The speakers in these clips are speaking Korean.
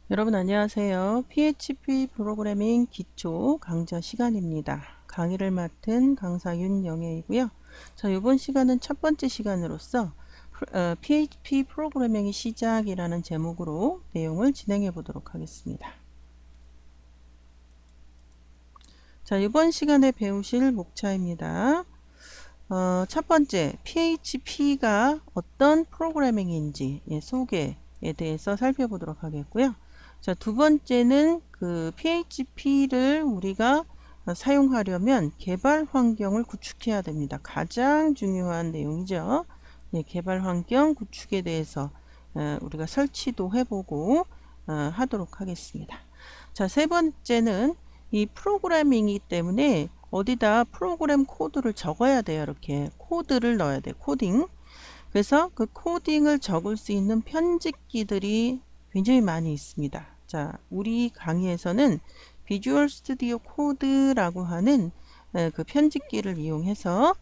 여러분 안녕하세요. PHP 프로그래밍 기초 강좌 시간입니다. 강의를 맡은 강사 윤영애이고요. 자, 이번 시간은 첫 번째 시간으로서 PHP 프로그래밍의 시작이라는 제목으로 내용을 진행해 보도록 하겠습니다. 자, 이번 시간에 배우실 목차입니다. 첫 번째, PHP가 어떤 프로그래밍인지 소개에 대해서 살펴보도록 하겠고요. 자, 두 번째는 그 PHP를 우리가 사용하려면 개발 환경을 구축해야 됩니다. 가장 중요한 내용이죠. 개발 환경 구축에 대해서 우리가 설치도 해보고 하도록 하겠습니다. 자, 세 번째는 이 프로그래밍이기 때문에 어디다 프로그램 코드를 적어야 돼요. 이렇게 코드를 넣어야 돼요. 코딩. 그래서 그 코딩을 적을 수 있는 편집기들이 굉장히 많이 있습니다. 자, 우리 강의에서는 비주얼 스튜디오 코드라고 하는 그 편집기를 이용해서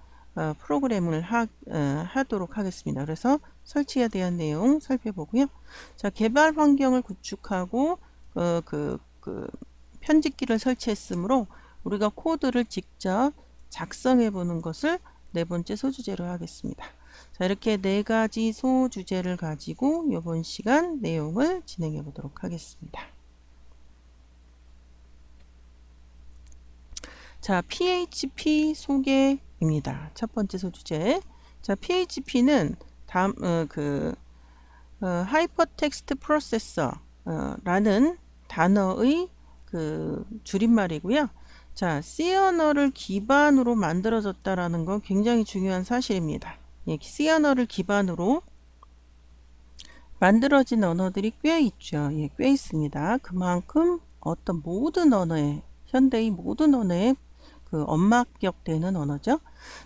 프로그램을 하도록 하겠습니다. 그래서 설치에 대한 내용 살펴보고요. 자, 개발 환경을 구축하고 그 편집기를 설치했으므로 우리가 코드를 직접 작성해 보는 것을 네 번째 소주제로 하겠습니다. 자, 이렇게 네 가지 소주제를 가지고 이번 시간 내용을 진행해 보도록 하겠습니다. 자, PHP 소개입니다. 첫 번째 소주제. 자, PHP는 하이퍼텍스트 프로세서라는 단어의 그 줄임말이고요. 자, C 언어를 기반으로 만들어졌다라는 건 굉장히 중요한 사실입니다. C 언어를 기반으로 만들어진 언어들이 꽤 있죠. 꽤 있습니다. 그만큼 어떤 모든 언어에, 현대의 모든 언어에 그 엄마격되는 언어죠.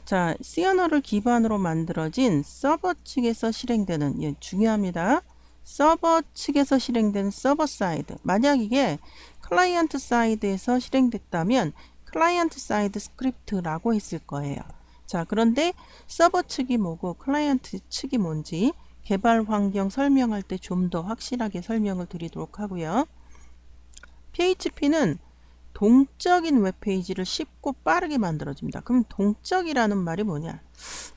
자, C 언어를 기반으로 만들어진 서버 측에서 실행되는, 중요합니다. 서버 측에서 실행되는 서버 사이드. 만약 이게 클라이언트 사이드에서 실행됐다면 클라이언트 사이드 스크립트라고 했을 거예요. 자, 그런데 서버 측이 뭐고 클라이언트 측이 뭔지 개발 환경 설명할 때 좀 더 확실하게 설명을 드리도록 하고요. PHP는 동적인 웹페이지를 쉽고 빠르게 만들어줍니다. 그럼 동적이라는 말이 뭐냐?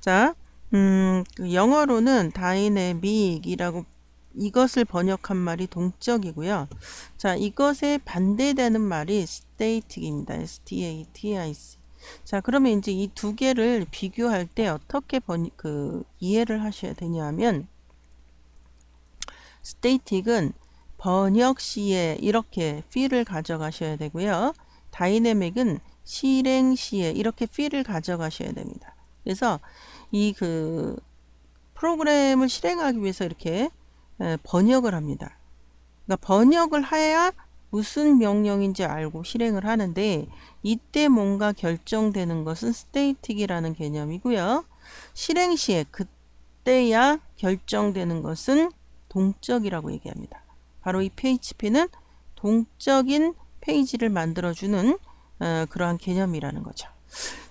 자, 그 영어로는 다이내믹이라고 이것을 번역한 말이 동적이고요. 자, 이것에 반대되는 말이 static입니다. S-T-A-T-I-C. 자, 그러면 이제 이 두 개를 비교할 때 어떻게 이해를 하셔야 되냐면, static은 번역 시에 이렇게 feel을 가져가셔야 되고요. 다이내믹은 실행 시에 이렇게 feel을 가져가셔야 됩니다. 그래서 이 프로그램을 실행하기 위해서 이렇게 번역을 합니다. 그러니까 번역을 해야 무슨 명령인지 알고 실행을 하는데 이때 뭔가 결정되는 것은 static이라는 개념이고요. 실행 시에 그때야 결정되는 것은 동적이라고 얘기합니다. 바로 이 PHP는 동적인 페이지를 만들어주는 그러한 개념이라는 거죠.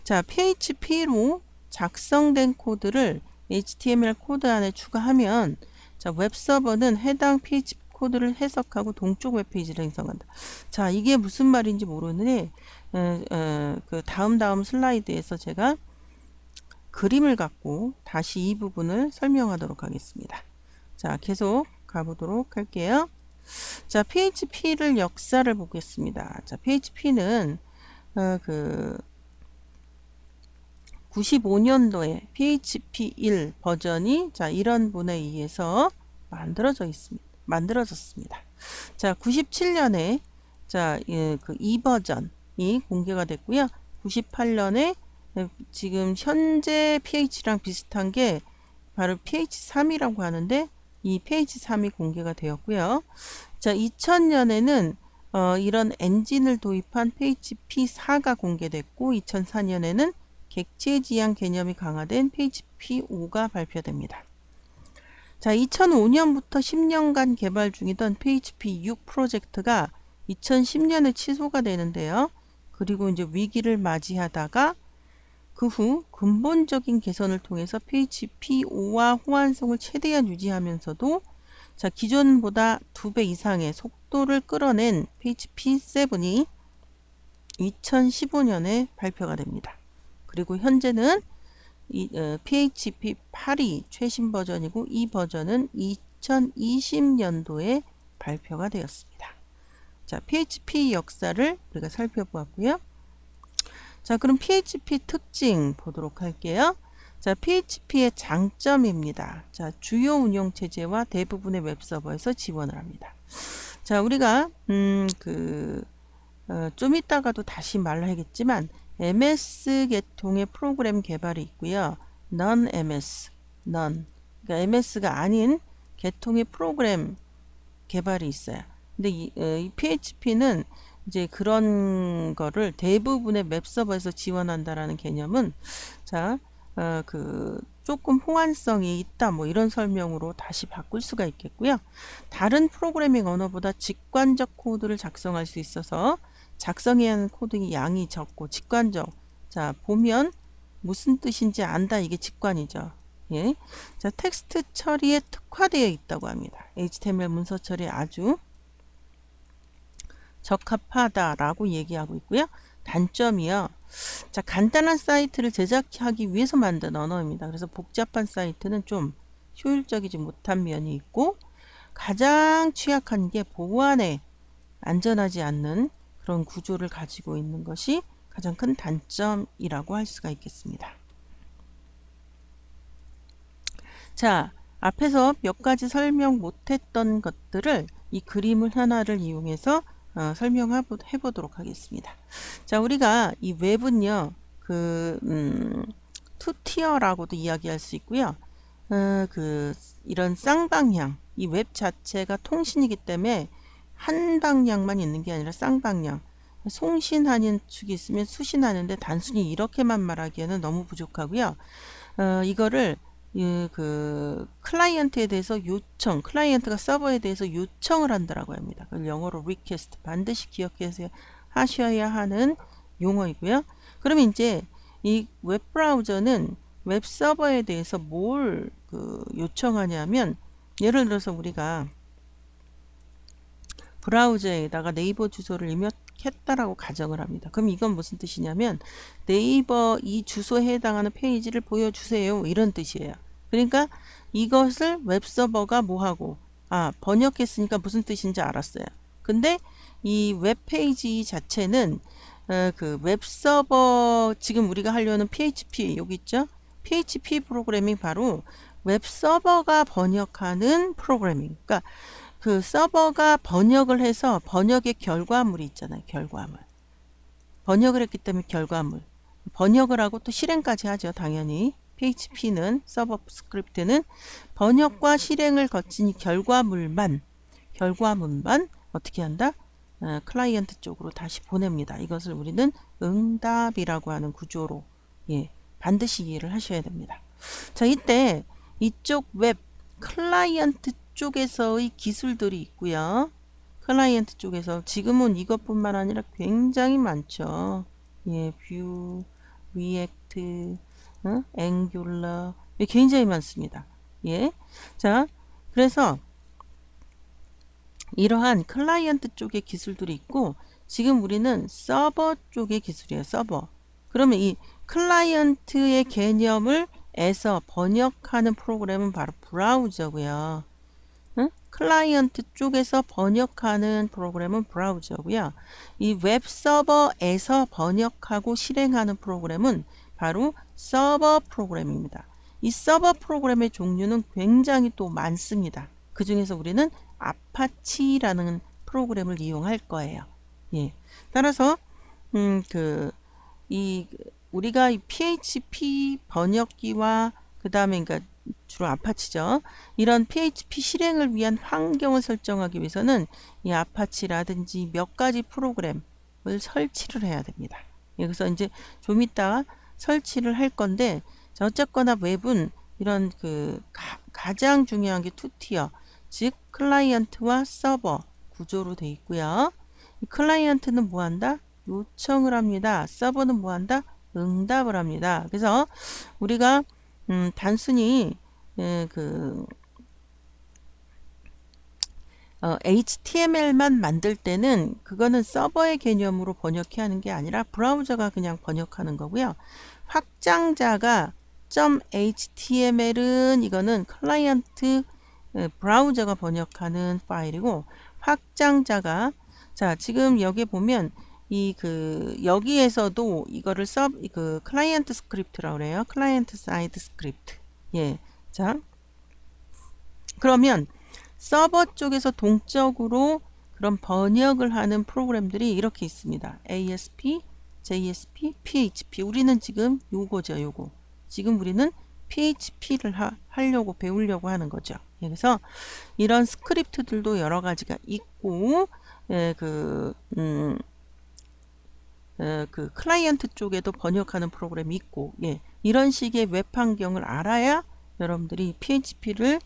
자, PHP로 작성된 코드를 HTML 코드 안에 추가하면 자, 웹서버는 해당 PHP 코드를 해석하고 동쪽 웹페이지를 생성한다. 자, 이게 무슨 말인지 모르는데 그 다음 슬라이드에서 제가 그림을 갖고 다시 이 부분을 설명하도록 하겠습니다. 자, 계속 가보도록 할게요. 자, PHP를 역사를 보겠습니다. 자, PHP는 95년도에 PHP 1 버전이 자, 이런 분에 의해서 만들어졌습니다. 자, 97년에 자, 그 2버전이 공개가 됐고요. 98년에 지금 현재 PH랑 비슷한 게 바로 PH3이라고 하는데 이 PH3이 공개가 되었고요. 자, 2000년에는 이런 엔진을 도입한 PHP4가 공개됐고 2004년에는 객체 지향 개념이 강화된 PHP5가 발표됩니다. 자, 2005년부터 10년간 개발 중이던 PHP6 프로젝트가 2010년에 취소가 되는데요. 그리고 이제 위기를 맞이하다가 그 후 근본적인 개선을 통해서 PHP5와 호환성을 최대한 유지하면서도 자, 기존보다 2배 이상의 속도를 끌어낸 PHP 7이 2015년에 발표가 됩니다. 그리고 현재는 PHP 8이 최신 버전이고 이 버전은 2020년도에 발표가 되었습니다. 자, PHP 역사를 우리가 살펴보았고요. 자, 그럼 PHP 특징 보도록 할게요. 자, PHP의 장점입니다. 자, 주요 운영체제와 대부분의 웹서버에서 지원을 합니다. 자, 우리가 좀 이따가도 다시 말하겠지만 MS 계통의 프로그램 개발이 있고요. non-MS, non. 그러니까 MS가 아닌 계통의 프로그램 개발이 있어요. 근데 이 PHP는 이제 그런 거를 대부분의 웹서버에서 지원한다라는 개념은 자, 조금 호환성이 있다 뭐 이런 설명으로 다시 바꿀 수가 있겠고요. 다른 프로그래밍 언어보다 직관적 코드를 작성할 수 있어서 작성해야 하는 코드의 양이 적고 직관적. 자, 보면 무슨 뜻인지 안다. 이게 직관이죠. 예. 자, 텍스트 처리에 특화되어 있다고 합니다. HTML 문서 처리에 아주 적합하다라고 얘기하고 있고요. 단점이요. 자, 간단한 사이트를 제작하기 위해서 만든 언어입니다. 그래서 복잡한 사이트는 좀 효율적이지 못한 면이 있고 가장 취약한 게 보안에 안전하지 않는 그런 구조를 가지고 있는 것이 가장 큰 단점이라고 할 수가 있겠습니다. 자, 앞에서 몇 가지 설명 못했던 것들을 이 그림을 하나를 이용해서 설명해 보도록 하겠습니다. 자, 우리가 이 웹은요, 투티어라고도 이야기할 수 있고요. 이런 쌍방향, 이 웹 자체가 통신이기 때문에 한 방향만 있는 게 아니라 쌍방향. 송신하는 축이 있으면 수신하는데 단순히 이렇게만 말하기에는 너무 부족하고요. 이거를 클라이언트에 대해서 요청, 클라이언트가 서버에 대해서 요청을 한다라고 합니다. 그걸 영어로 request, 반드시 기억해서 하셔야 하는 용어이고요. 그러면 이제 이 웹브라우저는 웹서버에 대해서 뭘 요청하냐면, 예를 들어서 우리가 브라우저에다가 네이버 주소를 입력했다라고 가정을 합니다. 그럼 이건 무슨 뜻이냐면 네이버 이 주소에 해당하는 페이지를 보여주세요. 이런 뜻이에요. 그러니까 이것을 웹서버가 뭐하고 번역했으니까 무슨 뜻인지 알았어요. 근데 이 웹페이지 자체는 웹서버 지금 우리가 하려는 PHP 여기 있죠? PHP 프로그래밍 바로 웹서버가 번역하는 프로그래밍. 그러니까 서버가 번역을 해서 번역의 결과물이 있잖아요. 결과물. 번역을 했기 때문에 결과물. 번역을 하고 또 실행까지 하죠. 당연히. PHP는 서버 스크립트는 번역과 실행을 거친 결과물만 어떻게 한다? 클라이언트 쪽으로 다시 보냅니다. 이것을 우리는 응답이라고 하는 구조로 반드시 이해를 하셔야 됩니다. 자, 이때 이쪽 웹 클라이언트 쪽에서의 기술들이 있고요. 클라이언트 쪽에서 지금은 이것뿐만 아니라 굉장히 많죠. 뷰, 리액트, 앵귤러 굉장히 많습니다. 자, 그래서 이러한 클라이언트 쪽의 기술들이 있고 지금 우리는 서버 쪽의 기술이에요. 서버. 그러면 이 클라이언트의 개념을 에서 번역하는 프로그램은 바로 브라우저고요. 클라이언트 쪽에서 번역하는 프로그램은 브라우저고요. 이 웹서버에서 번역하고 실행하는 프로그램은 바로 서버 프로그램입니다. 이 서버 프로그램의 종류는 굉장히 또 많습니다. 그 중에서 우리는 아파치라는 프로그램을 이용할 거예요. 따라서 우리가 이 PHP 번역기와 그 다음에 그러니까 주로 아파치죠. 이런 PHP 실행을 위한 환경을 설정하기 위해서는 이 아파치라든지 몇 가지 프로그램을 설치를 해야 됩니다. 그래서 이제 좀 이따 설치를 할 건데, 어쨌거나 웹은 이런 가장 중요한 게 투티어, 즉 클라이언트와 서버 구조로 되어 있고요. 이 클라이언트는 뭐 한다? 요청을 합니다. 서버는 뭐 한다? 응답을 합니다. 그래서 우리가 단순히 HTML만 만들 때는 그거는 서버의 개념으로 번역해야 하는 게 아니라 브라우저가 그냥 번역하는 거고요. 확장자가 .html은 이거는 클라이언트 브라우저가 번역하는 파일이고, 확장자가 자 지금 여기 보면 여기에서도 이거를 클라이언트 스크립트라고 그래요. 클라이언트 사이드 스크립트. 예. 자, 그러면 서버 쪽에서 동적으로 그런 번역을 하는 프로그램들이 이렇게 있습니다. ASP, JSP, PHP. 우리는 지금 요거죠, 요거. 지금 우리는 PHP를 하려고 배우려고 하는 거죠. 그래서 이런 스크립트들도 여러 가지가 있고, 클라이언트 쪽에도 번역하는 프로그램이 있고, 이런 식의 웹 환경을 알아야 여러분들이 PHP를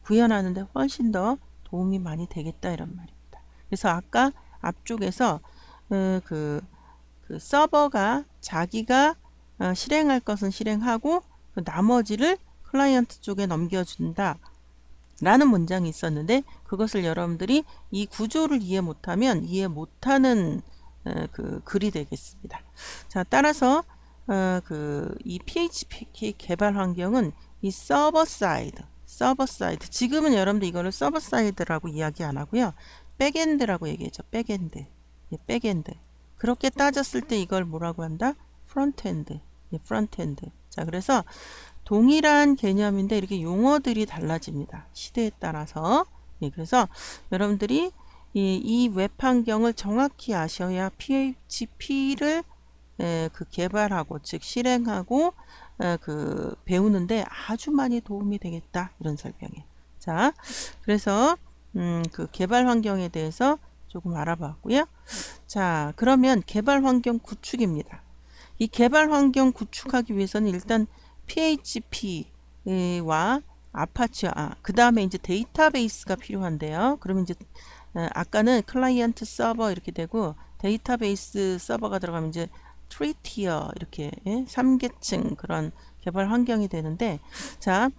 구현하는데 훨씬 더 도움이 많이 되겠다 이런 말입니다. 그래서 아까 앞쪽에서 서버가 자기가 실행할 것은 실행하고 나머지를 클라이언트 쪽에 넘겨준다 라는 문장이 있었는데, 그것을 여러분들이 이 구조를 이해 못하면 이해 못하는 글이 되겠습니다. 자, 따라서 이 PHP 개발 환경은 이 서버 사이드, 지금은 여러분들 이거를 서버 사이드라고 이야기 안 하고요, 백엔드라고 얘기하죠. 백엔드. 그렇게 따졌을 때 이걸 뭐라고 한다? 프론트엔드. 프론트엔드. 자, 그래서 동일한 개념인데 이렇게 용어들이 달라집니다. 시대에 따라서. 그래서 여러분들이 이 웹 환경을 정확히 아셔야 PHP를 개발하고, 즉 실행하고 배우는데 아주 많이 도움이 되겠다 이런 설명이에요. 자, 그래서 개발 환경에 대해서 조금 알아봤고요. 자, 그러면 개발 환경 구축입니다. 이 개발 환경 구축하기 위해서는 일단 PHP와 아파치와 그 다음에 이제 데이터베이스가 필요한데요. 그러면 이제 아까는 클라이언트 서버 이렇게 되고, 데이터베이스 서버가 들어가면 이제 3티어 이렇게 3계층 그런 개발 환경이 되는데, 자,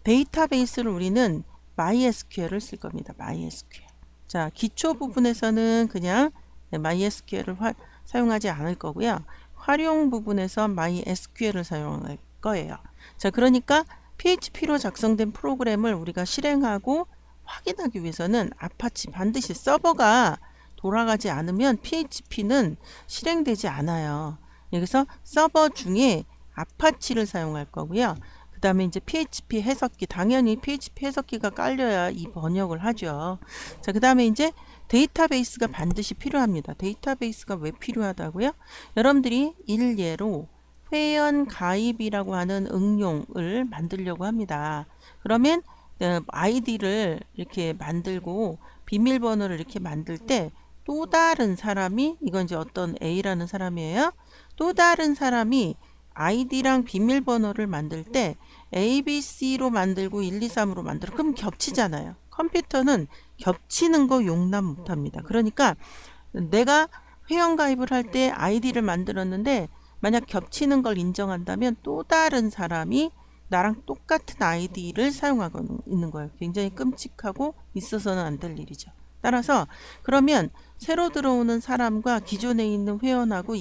데이터베이스를 우리는 MySQL을 쓸 겁니다. MySQL. 자, 기초 부분에서는 그냥 MySQL을 사용하지 않을 거고요. 활용 부분에서 MySQL을 사용할 거예요. 자, 그러니까 PHP로 작성된 프로그램을 우리가 실행하고 확인하기 위해서는 아파치, 반드시 서버가 돌아가지 않으면 PHP는 실행되지 않아요. 여기서 서버 중에 아파치를 사용할 거고요. 그 다음에 이제 PHP 해석기, 당연히 PHP 해석기가 깔려야 이 번역을 하죠. 자, 그 다음에 이제 데이터베이스가 반드시 필요합니다. 데이터베이스가 왜 필요하다고요? 여러분들이 일례로 회원 가입이라고 하는 응용을 만들려고 합니다. 그러면 아이디를 이렇게 만들고 비밀번호를 이렇게 만들 때 또 다른 사람이, 이건 이제 어떤 A라는 사람이에요. 또 다른 사람이 아이디랑 비밀번호를 만들 때 ABC로 만들고 1, 2, 3으로 만들어. 그럼 겹치잖아요. 컴퓨터는 겹치는 거 용납 못합니다. 그러니까 내가 회원가입을 할 때 아이디를 만들었는데 만약 겹치는 걸 인정한다면 또 다른 사람이 나랑 똑같은 아이디를 사용하고 있는 거예요. 굉장히 끔찍하고 있어서는 안 될 일이죠. 따라서 그러면 새로 들어오는 사람과 기존에 있는 회원하고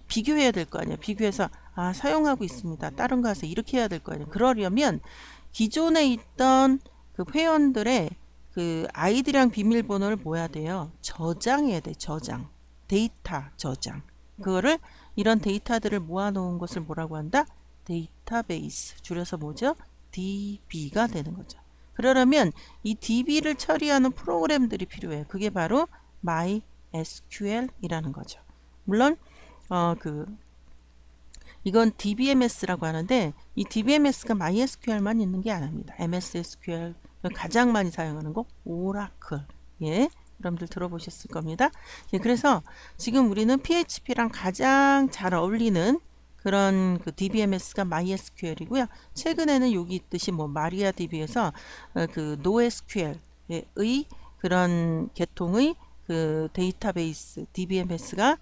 비교해야 될 거 아니에요. 비교해서 사용하고 있습니다. 다른 거 하세요. 이렇게 해야 될 거 아니에요. 그러려면 기존에 있던 그 회원들의 그 아이디랑 비밀번호를 뭐 해야 돼요? 저장해야 돼. 저장. 데이터 저장. 그거를 이런 데이터들을 모아놓은 것을 뭐라고 한다? 데이터베이스. 줄여서 뭐죠? DB가 되는 거죠. 그러려면 이 DB를 처리하는 프로그램들이 필요해요. 그게 바로 MySQL이라는 거죠. 물론 이건 DBMS라고 하는데, 이 DBMS가 MySQL만 있는 게 아닙니다. MS SQL, 가장 많이 사용하는 거 오라클. 여러분들 들어보셨을 겁니다. 그래서 지금 우리는 PHP랑 가장 잘 어울리는 그런 DBMS가 MySQL이고요. 최근에는 여기 있듯이 MariaDB에서 NoSQL의 그런 계통의 데이터베이스 DBMS가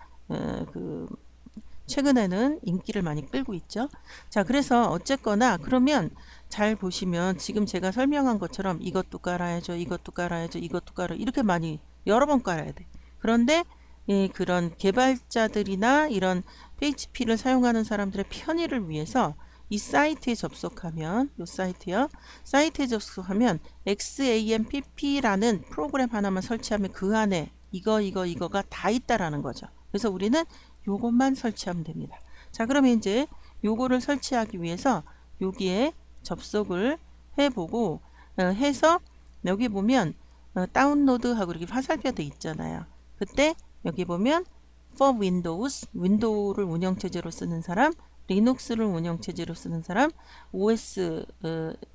최근에는 인기를 많이 끌고 있죠. 자, 그래서 어쨌거나 그러면 잘 보시면 지금 제가 설명한 것처럼 이것도 깔아야죠. 이것도 깔아야죠. 이것도 깔아. 이렇게 많이 여러 번 깔아야 돼. 그런데 그런 개발자들이나 이런 PHP를 사용하는 사람들의 편의를 위해서 이 사이트에 접속하면 이 사이트요. 사이트에 접속하면 XAMPP라는 프로그램 하나만 설치하면 그 안에 이거가 다 있다라는 거죠. 그래서 우리는 요것만 설치하면 됩니다. 자, 그러면 이제 요거를 설치하기 위해서 여기에 접속을 해보고 해서 여기 보면 다운로드하고 이렇게 화살표 돼 있잖아요. 그때 여기 보면 for Windows, 윈도우를 운영체제로 쓰는 사람, 리눅스를 운영체제로 쓰는 사람, OS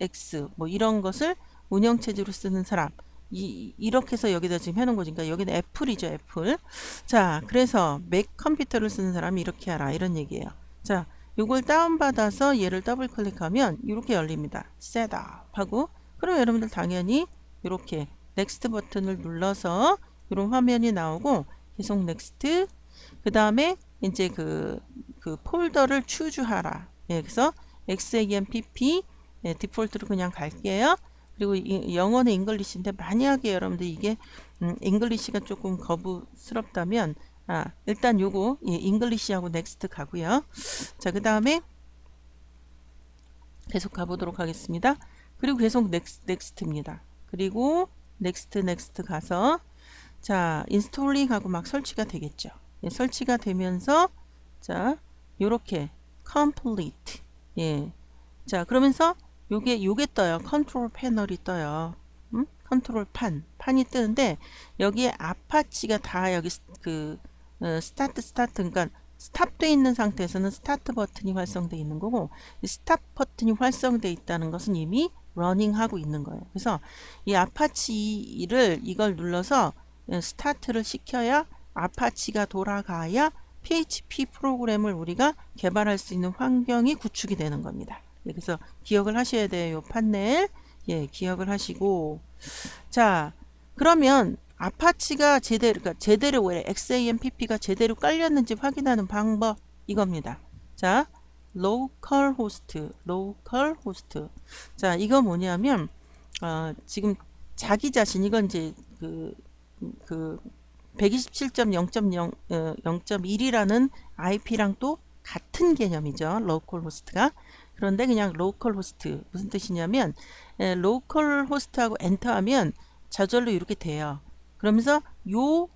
X 뭐 이런 것을 운영체제로 쓰는 사람, 이렇게 해서 여기다 지금 해놓은 거지. 그러니까 여기는 애플이죠, 애플. 자, 그래서 맥 컴퓨터를 쓰는 사람이 이렇게 하라 이런 얘기예요. 자, 요걸 다운받아서 얘를 더블 클릭하면 이렇게 열립니다. 셋업 하고, 그럼 여러분들 당연히 이렇게 넥스트 버튼을 눌러서 이런 화면이 나오고 계속 넥스트, 그 다음에 이제 그 폴더를 추주하라. 예, 그래서 XAMPP 디폴트로 그냥 갈게요. 그리고 영어는 잉글리시인데 만약에 여러분들 이게 잉글리시가 조금 거부스럽다면 일단 요거 잉글리시하고 넥스트 가고요. 자, 그 다음에 계속 가보도록 하겠습니다. 그리고 계속 넥스트입니다. 그리고 넥스트 가서 자, 인스톨링하고 막 설치가 되겠죠. 예, 설치가 되면서 자, 요렇게 complete. 예. 자, 그러면서 요게 떠요. 컨트롤 패널이 떠요. 컨트롤 판이 뜨는데 여기에 아파치가 다 여기 스타트 그러니까 스탑돼 있는 상태에서는 스타트 버튼이 활성돼 있는 거고, 스탑 버튼이 활성돼 있다는 것은 이미 러닝 하고 있는 거예요. 그래서 이 아파치를 이걸 눌러서 스타트를 시켜야 아파치가 돌아가야 PHP 프로그램을 우리가 개발할 수 있는 환경이 구축이 되는 겁니다. 그래서 기억을 하셔야 돼요. 요 판넬. 예, 기억을 하시고. 자, 그러면 아파치가 제대로 왜 XAMPP가 제대로 깔렸는지 확인하는 방법 이겁니다. 자, local host. 자, 이거 뭐냐면 지금 자기 자신 이건 이제 그 127.0.0.1이라는 IP랑 또 같은 개념이죠. 로컬 호스트가. 그런데 그냥 로컬 호스트 무슨 뜻이냐면 로컬 호스트하고 엔터하면 저절로 이렇게 돼요. 그러면서 요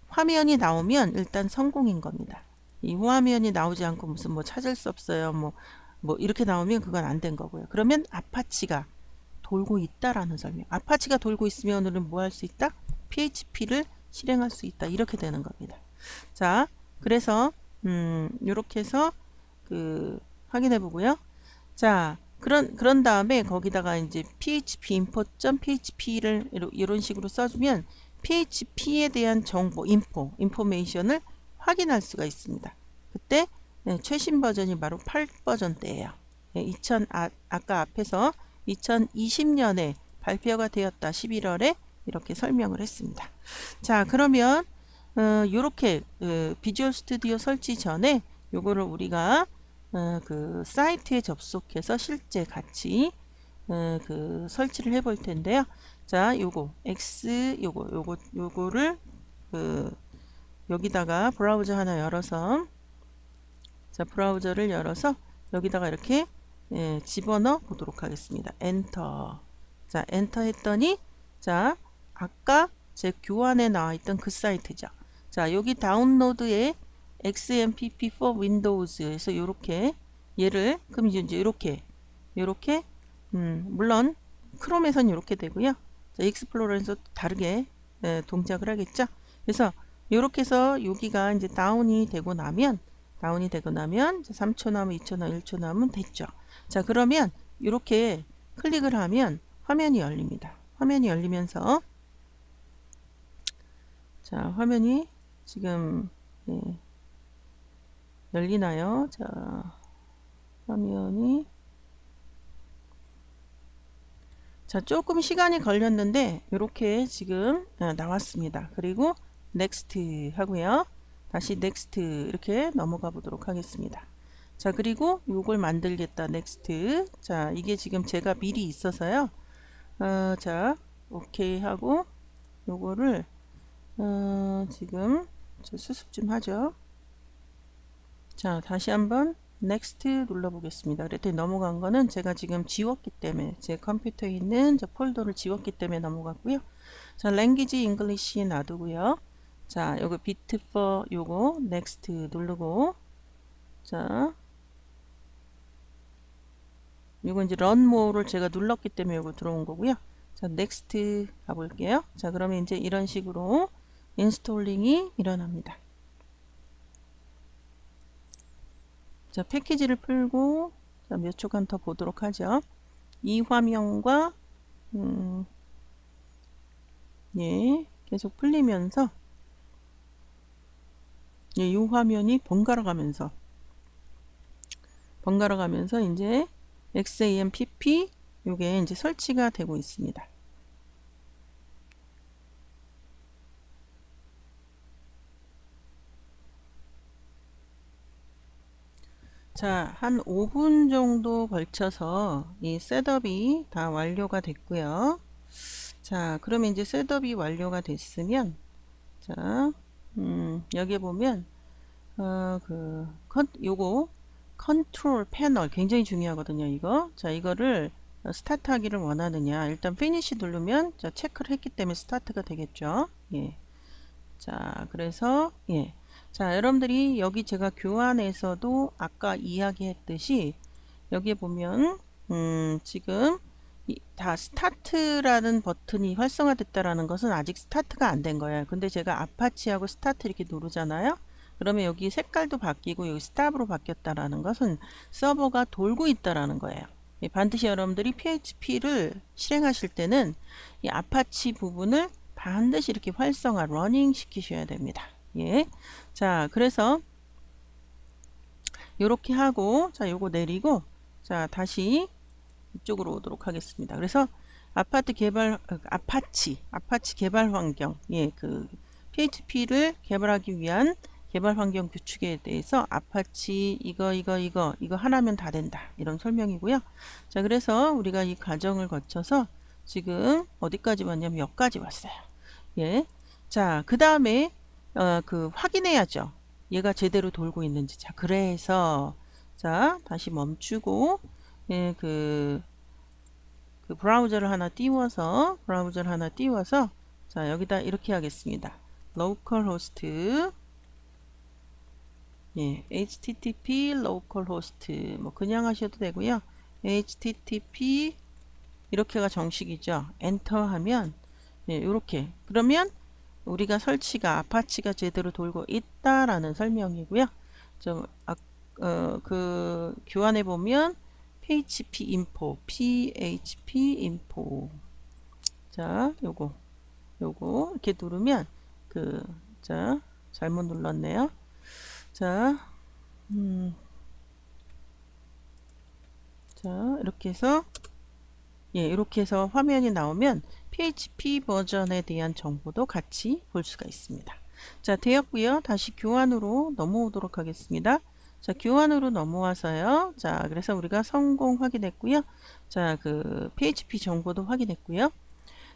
화면이 나오면 일단 성공인 겁니다. 이 화면이 나오지 않고 무슨 뭐 찾을 수 없어요. 뭐 이렇게 나오면 그건 안 된 거고요. 그러면 아파치가 돌고 있다라는 설명. 아파치가 돌고 있으면 오늘은 뭐 할 수 있다? PHP를 실행할 수 있다. 이렇게 되는 겁니다. 자, 그래서 이렇게 해서 확인해 보고요. 자, 그런 다음에 거기다가 이제 php import.php를 이런 식으로 써주면 PHP에 대한 정보, 인포메이션을 확인할 수가 있습니다. 그때 최신 버전이 바로 8버전대예요. 아까 앞에서 2020년에 발표가 되었다. 11월에 이렇게 설명을 했습니다. 자, 그러면 요렇게 비주얼 스튜디오 설치 전에 요거를 우리가 그 사이트에 접속해서 실제 같이 설치를 해볼 텐데요. 자, 요거를 여기다가 브라우저 하나 열어서, 자, 브라우저를 열어서 여기다가 이렇게 집어넣어 보도록 하겠습니다. 엔터. 자, 엔터 했더니 자, 아까 제 교환에 나와 있던 그 사이트죠. 자, 여기 다운로드에 XAMPP for Windows에서 요렇게 얘를 그럼 이제 요렇게 물론 크롬에선 이렇게 되고요. 자, 익스플로러에서 다르게 동작을 하겠죠. 그래서 요렇게 해서 여기가 이제 다운이 되고 나면 3초 남으면 2초 남으면 1초 남으면 됐죠. 자, 그러면 이렇게 클릭을 하면 화면이 열립니다. 화면이 열리면서 자, 화면이 지금 열리나요? 자, 화면이 자, 조금 시간이 걸렸는데 이렇게 지금 나왔습니다. 그리고 넥스트 하고요. 다시 next 이렇게 넘어가 보도록 하겠습니다. 자, 그리고 요걸 만들겠다. next. 자, 이게 지금 제가 미리 있어서요. 자, 오케이 하고 요거를 지금 저 수습 좀 하죠. 자, 다시 한번 next 눌러 보겠습니다. 그랬더니 넘어간 거는 제가 지금 지웠기 때문에, 제 컴퓨터에 있는 저 폴더를 지웠기 때문에 넘어갔고요. 자, language English 놔두고요. 자, 요거 bit for 요거 next 누르고, 자, 요거 이제 run more를 제가 눌렀기 때문에 요거 들어온 거고요. 자, next 가볼게요. 자, 그러면 이제 이런 식으로 인스톨링이 일어납니다. 자, 패키지를 풀고, 자, 몇 초간 더 보도록 하죠. 이 화면과 예, 계속 풀리면서, 예, 이 화면이 번갈아 가면서 이제 XAMPP 요게 이제 설치가 되고 있습니다. 자, 한 5분 정도 걸쳐서 이 셋업이 다 완료가 됐고요. 자, 그러면 이제 셋업이 완료가 됐으면, 자, 여기에 보면 요거 컨트롤 패널 굉장히 중요하거든요. 이거. 자, 이거를 스타트 하기를 원하느냐. 일단 피니시 누르면, 자, 체크를 했기 때문에 스타트가 되겠죠. 예. 자, 그래서 예. 자, 여러분들이 여기 제가 교환에서도 아까 이야기했듯이 여기에 보면 지금 다 스타트라는 버튼이 활성화됐다라는 것은 아직 스타트가 안 된 거예요. 근데 제가 아파치하고 스타트 이렇게 누르잖아요. 그러면 여기 색깔도 바뀌고 여기 스탑으로 바뀌었다라는 것은 서버가 돌고 있다라는 거예요. 예, 반드시 여러분들이 PHP를 실행하실 때는 이 아파치 부분을 반드시 이렇게 활성화, 러닝 시키셔야 됩니다. 예. 자, 그래서 요렇게 하고, 자, 요거 내리고, 자, 다시 이쪽으로 오도록 하겠습니다. 그래서 아파치 개발 환경, 예, 그 PHP를 개발하기 위한 개발 환경 구축에 대해서 아파치 이거 하나면 다 된다. 이런 설명이고요. 자, 그래서 우리가 이 과정을 거쳐서 지금 어디까지 왔냐면 여기까지 왔어요. 예. 자, 그 다음에 그 확인해야죠. 얘가 제대로 돌고 있는지. 자, 그래서 자, 다시 멈추고 예, 그 브라우저를 하나 띄워서 자, 여기다 이렇게 하겠습니다. localhost 예, http localhost 뭐 그냥 하셔도 되고요. http 이렇게가 정식이죠. 엔터 하면 예, 이렇게 그러면 우리가 설치가 아파치가 제대로 돌고 있다라는 설명이고요. 그 교환해 보면 php info 자, 요거 이렇게 누르면 자, 잘못 눌렀네요. 자, 자, 이렇게 해서 예, 이렇게 해서 화면이 나오면 PHP 버전에 대한 정보도 같이 볼 수가 있습니다. 자, 되었고요. 다시 교환으로 넘어오도록 하겠습니다. 자, 교환으로 넘어와서요. 자, 그래서 우리가 성공 확인했고요. 자, 그 PHP 정보도 확인했고요.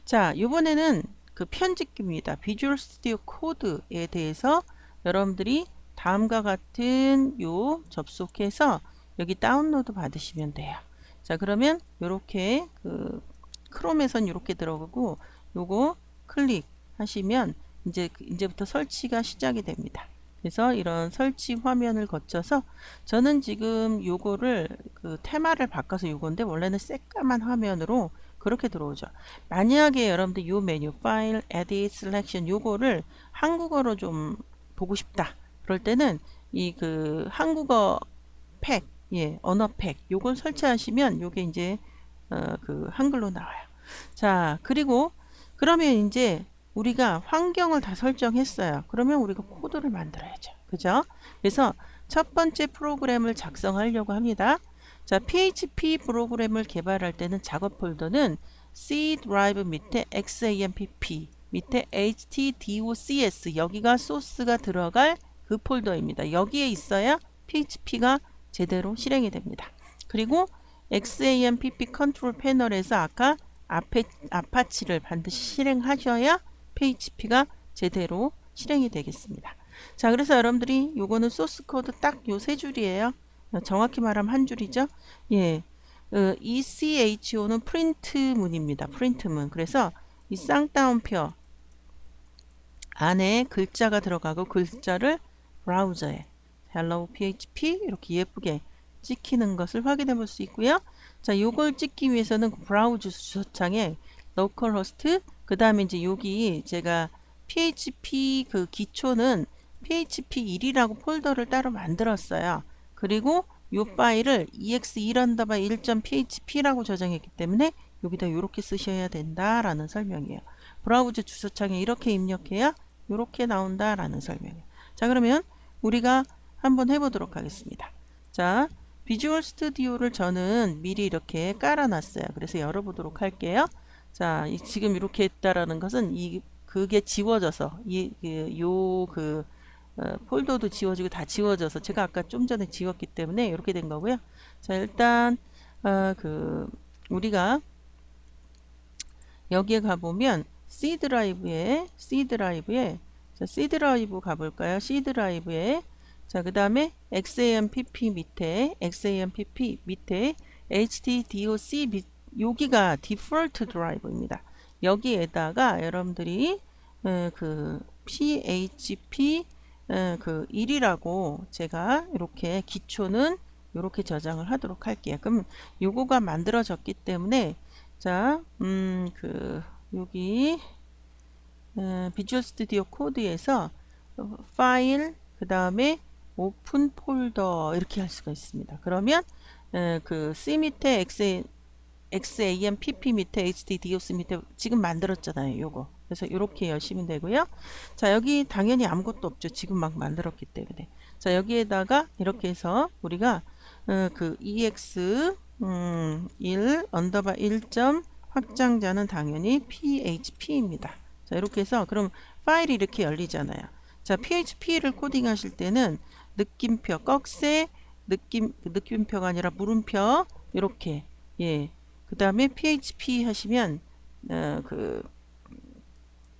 자, 이번에는 그 편집기입니다. 비주얼 스튜디오 코드에 대해서 여러분들이 다음과 같은 요 접속해서 여기 다운로드 받으시면 돼요. 자, 그러면 요렇게 그 크롬에선 요렇게 들어가고 요거 클릭하시면 이제부터 설치가 시작이 됩니다. 그래서 이런 설치 화면을 거쳐서 저는 지금 요거를 그 테마를 바꿔서 요건데 원래는 새까만 화면으로 그렇게 들어오죠. 만약에 여러분들 요 메뉴 파일, 에디트, 셀렉션 요거를 한국어로 좀 보고 싶다. 그럴 때는 이 그 한국어 팩, 예, 언어 팩 요걸 설치하시면 요게 이제 그 한글로 나와요. 자, 그리고 그러면 이제 우리가 환경을 다 설정했어요. 그러면 우리가 코드를 만들어야죠. 그죠? 그래서 첫 번째 프로그램을 작성하려고 합니다. 자, PHP 프로그램을 개발할 때는 작업 폴더는 C 드라이브 밑에 XAMPP 밑에 HTDOCS 여기가 소스가 들어갈 그 폴더입니다. 여기에 있어야 PHP가 제대로 실행이 됩니다. 그리고 XAMPP 컨트롤 패널에서 아까 아파치를 반드시 실행하셔야 PHP가 제대로 실행이 되겠습니다. 자, 그래서 여러분들이 요거는 소스 코드 딱 요 세 줄이에요. 정확히 말하면 한 줄이죠. 예. ECHO는 프린트문입니다. 프린트문. 그래서 이 쌍따옴표 안에 글자가 들어가고 글자를 브라우저에 Hello PHP 이렇게 예쁘게 찍히는 것을 확인해 볼 수 있고요. 자, 요걸 찍기 위해서는 브라우저 주소창에 localhost 그 다음에 이제 여기 제가 PHP 그 기초는 PHP1이라고 폴더를 따로 만들었어요. 그리고 이 파일을 ex1_1.php라고 저장했기 때문에 여기다 이렇게 쓰셔야 된다라는 설명이에요. 브라우저 주소창에 이렇게 입력해야 이렇게 나온다라는 설명이에요. 자, 그러면 우리가 한번 해보도록 하겠습니다. 자, 비주얼 스튜디오를 저는 미리 이렇게 깔아놨어요. 그래서 열어보도록 할게요. 자, 지금 이렇게 했다라는 것은 그게 지워져서 폴더도 지워지고 다 지워져서 제가 아까 좀 전에 지웠기 때문에 이렇게 된 거고요. 자, 일단 우리가 여기에 가보면 C 드라이브에 C 드라이브 가볼까요? C 드라이브에 자, 그 다음에 XAMPP 밑에 HTDOC 여기가 디폴트 드라이브입니다. 여기에다가 여러분들이 그 PHP 1이라고 제가 이렇게 기초는 이렇게 저장을 하도록 할게요. 그럼 요거가 만들어졌기 때문에 자, 여기 비주얼 스튜디오 코드에서 파일 그 다음에 오픈 폴더 이렇게 할 수가 있습니다. 그러면 그 C 밑에 XAMPP 밑에 HTDOC 밑에 지금 만들었잖아요. 요거. 그래서 이렇게 여시면 되고요. 자, 여기 당연히 아무것도 없죠. 지금 막 만들었기 때문에. 자, 여기에다가 이렇게 해서 우리가 그 ex1_1점 확장자는 당연히 PHP입니다. 자, 이렇게 해서 그럼 파일이 이렇게 열리잖아요. 자, PHP를 코딩하실 때는 느낌표, 꺽쇠, 느낌표가 아니라 물음표 이렇게 예. 그 다음에 PHP 하시면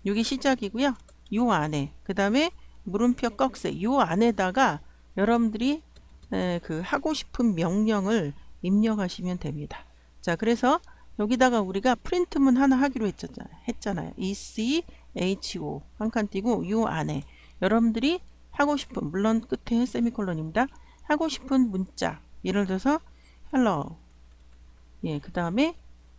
여기 시작이고요. 요 안에 그 다음에 물음표 꺽쇠 요 안에다가 여러분들이 하고 싶은 명령을 입력하시면 됩니다. 자, 그래서 여기다가 우리가 프린트문 하나 하기로 했잖아요. ECHO 한 칸 띄고 요 안에 여러분들이 하고 싶은 물론 끝에 세미콜론입니다. 하고 싶은 문자 예를 들어서 hello 예, 그 다음에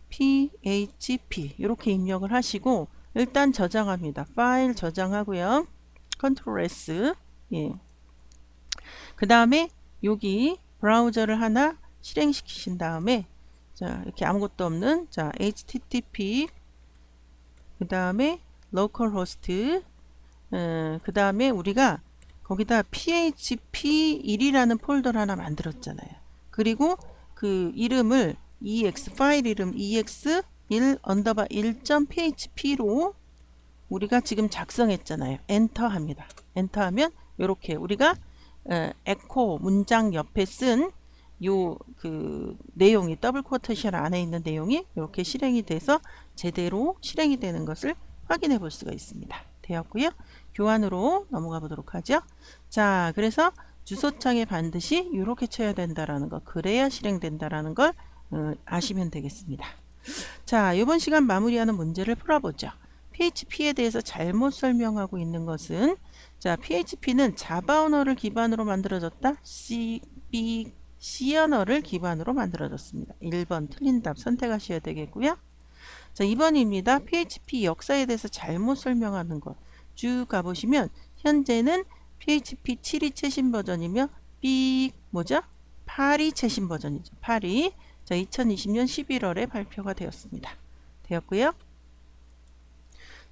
PHP 이렇게 입력을 하시고 일단 저장합니다. 파일 저장하고요. 컨트롤 S 예. 그 다음에 여기 브라우저를 하나 실행시키신 다음에 자, 이렇게 아무것도 없는 자, HTTP 그 다음에 localhost 그 다음에 우리가 거기다 PHP1이라는 폴더를 하나 만들었잖아요. 그리고 그 이름을 파일 이름 ex1_1.php로 우리가 지금 작성했잖아요. 엔터 합니다. 엔터 하면 이렇게 우리가 에코 문장 옆에 쓴 요 그 내용이 더블 쿼터션 안에 있는 내용이 이렇게 실행이 돼서 제대로 실행이 되는 것을 확인해 볼 수가 있습니다. 되었고요. 교환으로 넘어가 보도록 하죠. 자, 그래서 주소창에 반드시 이렇게 쳐야 된다라는 거, 그래야 실행된다라는 걸 아시면 되겠습니다. 자, 이번 시간 마무리하는 문제를 풀어보죠. PHP에 대해서 잘못 설명하고 있는 것은 자, PHP는 자바 언어를 기반으로 만들어졌다. C 언어를 기반으로 만들어졌습니다. 1번 틀린 답 선택하셔야 되겠고요. 자, 2번입니다. PHP 역사에 대해서 잘못 설명하는 것. 쭉 가보시면 현재는 PHP 7이 최신 버전이며 뭐죠? 8이 최신 버전이죠. 8이 자, 2020년 11월에 발표가 되었습니다. 되었고요.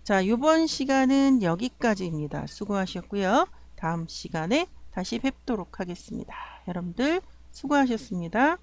자, 이번 시간은 여기까지입니다. 수고하셨고요. 다음 시간에 다시 뵙도록 하겠습니다. 여러분들 수고하셨습니다.